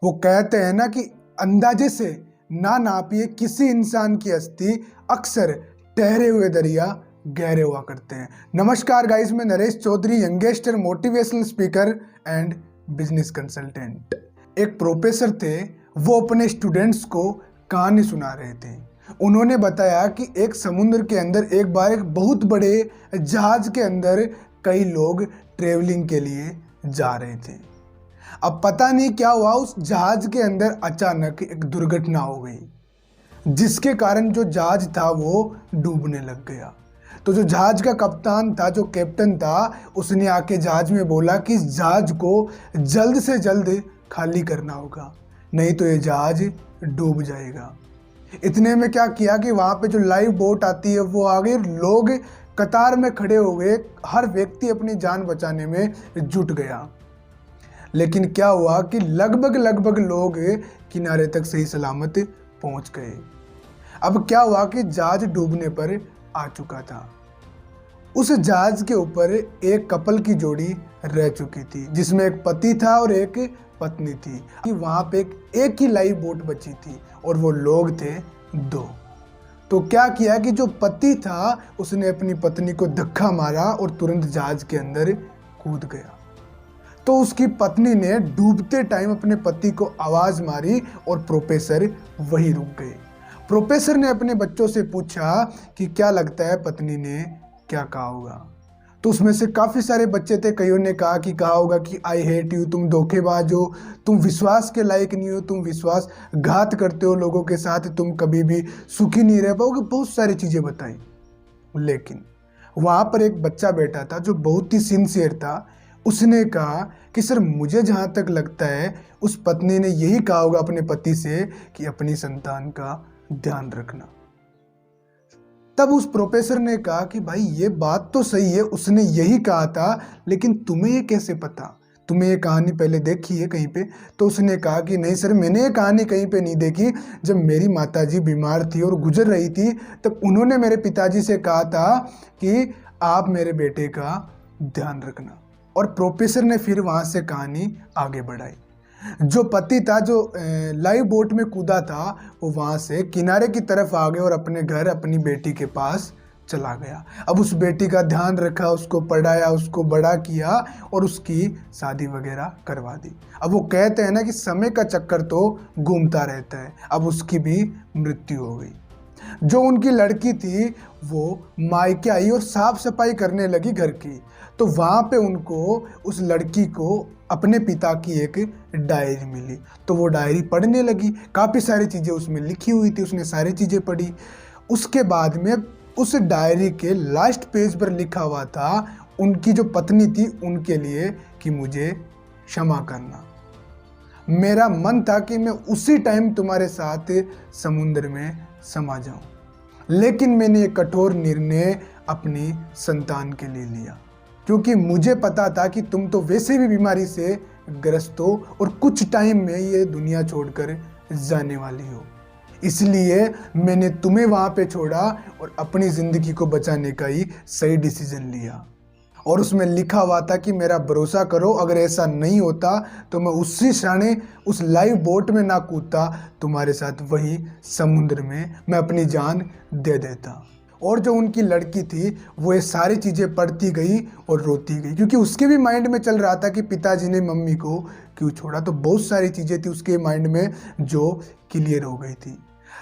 वो कहते हैं ना कि अंदाजे से ना नापिए किसी इंसान की हस्ती, अक्सर ठहरे हुए दरिया गहरे हुआ करते हैं। नमस्कार गाइस, मैं Naresh Chaudhary, youngster motivational speaker and business consultant. एक प्रोफेसर थे, वो अपने स्टूडेंट्स को कहानी सुना रहे थे। उन्होंने बताया कि एक समुद्र के अंदर एक बार एक बहुत बड़े जहाज के अंदर कई लोग ट्रेवलिंग के लिए जा रहे थे। अब पता नहीं क्या हुआ, उस जहाज के अंदर अचानक एक दुर्घटना हो गई, जिसके कारण जो जहाज था वो डूबने लग गया। तो जो जहाज का कप्तान था, जो कैप्टन था, उसने आके जहाज में बोला कि इस जहाज को जल्द से जल्द खाली करना होगा, नहीं तो ये जहाज डूब जाएगा। इतने में क्या किया कि वहाँ पे जो लाइव बोट आती है वो आ गई, लोग कतार में खड़े हो गए, हर व्यक्ति अपनी जान बचाने में जुट गया। लेकिन क्या हुआ कि लगभग लोग किनारे तक सही सलामत पहुंच गए। अब क्या हुआ कि जहाज डूबने पर आ चुका था। उस जहाज के ऊपर एक कपल की जोड़ी रह चुकी थी, जिसमें एक पति था और एक पत्नी थी। कि वहां पे एक ही लाइव बोट बची थी और वो लोग थे 2। तो क्या किया कि जो पति था उसने अपनी पत्नी को धक्का मारा और तुरंत जहाज के अंदर कूद गया। तो उसकी पत्नी ने डूबते टाइम अपने पति को आवाज मारी और प्रोफेसर वहीं रुक गए। प्रोफेसर ने अपने बच्चों से पूछा कि क्या लगता है पत्नी ने क्या कहा होगा। तो उसमें से काफ़ी सारे बच्चे थे, कईयों ने कहा होगा कि आई हेट यू, तुम धोखेबाज हो, तुम विश्वास के लायक नहीं हो, तुम विश्वासघात करते हो लोगों के साथ, तुम कभी भी सुखी नहीं रह पाओगे, बहुत सारी चीज़ें बताई। लेकिन वहाँ पर एक बच्चा बैठा था जो बहुत ही सिंसियर था। उसने कहा कि सर, मुझे जहाँ तक लगता है उस पत्नी ने यही कहा होगा अपने पति से कि अपनी संतान का ध्यान रखना। तब उस प्रोफेसर ने कहा कि भाई ये बात तो सही है, उसने यही कहा था, लेकिन तुम्हें ये कैसे पता? तुम्हें ये कहानी पहले देखी है कहीं पे? तो उसने कहा कि नहीं सर, मैंने ये कहानी कहीं पे नहीं देखी। जब मेरी माताजी बीमार थी और गुजर रही थी, तब उन्होंने मेरे पिताजी से कहा था कि आप मेरे बेटे का ध्यान रखना। और प्रोफेसर ने फिर वहाँ से कहानी आगे बढ़ाई। जो पति था, जो लाइव बोट में कूदा था, वो वहाँ से किनारे की तरफ आ गया और अपने घर अपनी बेटी के पास चला गया। अब उस बेटी का ध्यान रखा, उसको पढ़ाया, उसको बड़ा किया और उसकी शादी वगैरह करवा दी। अब वो कहते हैं ना कि समय का चक्कर तो घूमता रहता है। अब उसकी भी मृत्यु हो गई। जो उनकी लड़की थी वो मायके आई और साफ सफाई करने लगी घर की। तो वहाँ पे उनको, उस लड़की को, अपने पिता की एक डायरी मिली। तो वो डायरी पढ़ने लगी, काफ़ी सारी चीज़ें उसमें लिखी हुई थी, उसने सारी चीज़ें पढ़ी। उसके बाद में उस डायरी के लास्ट पेज पर लिखा हुआ था उनकी जो पत्नी थी उनके लिए कि मुझे क्षमा करना। मेरा मन था कि मैं उसी टाइम तुम्हारे साथ समुद्र में समा जाऊं, लेकिन मैंने एक कठोर निर्णय अपनी संतान के लिए लिया, क्योंकि मुझे पता था कि तुम तो वैसे भी बीमारी से ग्रस्त हो और कुछ टाइम में ये दुनिया छोड़कर जाने वाली हो। इसलिए मैंने तुम्हें वहाँ पे छोड़ा और अपनी ज़िंदगी को बचाने का ही सही डिसीजन लिया। और उसमें लिखा हुआ था कि मेरा भरोसा करो, अगर ऐसा नहीं होता तो मैं उसी क्षण उस लाइव बोट में ना कूदता, तुम्हारे साथ वही समुद्र में मैं अपनी जान दे देता। और जो उनकी लड़की थी वो ये सारी चीज़ें पढ़ती गई और रोती गई, क्योंकि उसके भी माइंड में चल रहा था कि पिताजी ने मम्मी को क्यों छोड़ा। तो बहुत सारी चीज़ें थी उसके माइंड में जो क्लियर हो गई थी।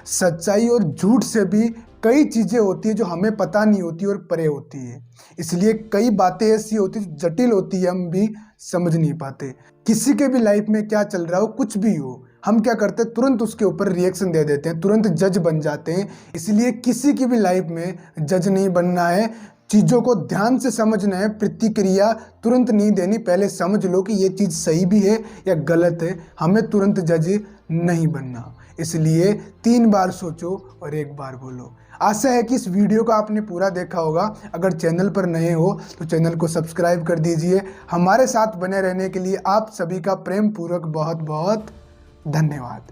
सच्चाई और झूठ से भी कई चीज़ें होती है जो हमें पता नहीं होती और परे होती है। इसलिए कई बातें ऐसी होती है जटिल होती है, हम भी समझ नहीं पाते। किसी के भी लाइफ में क्या चल रहा हो, कुछ भी हो, हम क्या करते हैं, तुरंत उसके ऊपर रिएक्शन दे देते हैं, तुरंत जज बन जाते हैं। इसलिए किसी की भी लाइफ में जज नहीं बनना है, चीज़ों को ध्यान से समझना है, प्रतिक्रिया तुरंत नहीं देनी। पहले समझ लो कि ये चीज़ सही भी है या गलत है, हमें तुरंत जज नहीं बनना। इसलिए 3 बार सोचो और 1 बार बोलो। आशा है कि इस वीडियो को आपने पूरा देखा होगा। अगर चैनल पर नए हो तो चैनल को सब्सक्राइब कर दीजिए। हमारे साथ बने रहने के लिए आप सभी का प्रेम पूर्वक बहुत बहुत धन्यवाद।